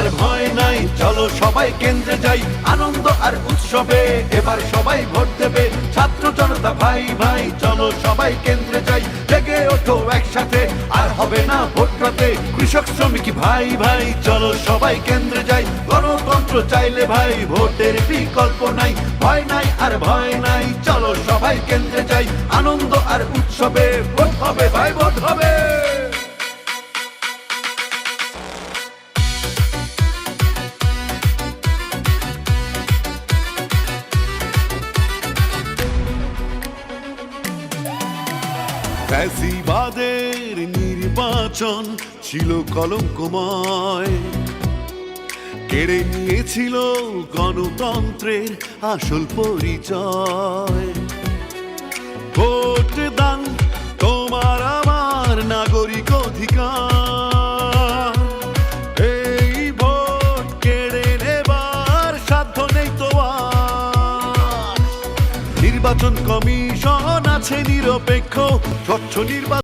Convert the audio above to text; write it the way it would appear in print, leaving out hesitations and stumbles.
আর ভয় নাই, চলো সবাই কেন্দ্রে যাই, আনন্দ আর উৎসবে এবার সবাই ভোট দেবে। ছাত্র জনতা ভাই ভাই চলো সবাই কেন্দ্রে যাই, জেগে ওঠো একসাথে, আর হবে না ভোট রাতে। কৃষক শ্রমিক ভাই ভাই চলো সবাই কেন্দ্রে যাই, গণতন্ত্র চাইলে ভাই ভোটের বিকল্প নাই। ভয় নাই আর ভয় নাই, চলো সবাই কেন্দ্রে যাই, আনন্দ আর উৎসবে ভোট হবে ভাই, ভোট হবে। ফ্যাসিবাদের নির্বাচন ছিল কলঙ্কময়, কেড়ে নিয়েছিল গণতন্ত্রের আসল পরিচয়। ভোট দান তোমার আমার নাগরিক অধিকার, এই ভোট কেড়ে নেবার সাধ্য নেই তো আর। নির্বাচন কমিশন আছে নিরপেক্ষ, স্বচ্ছ নির্বাচন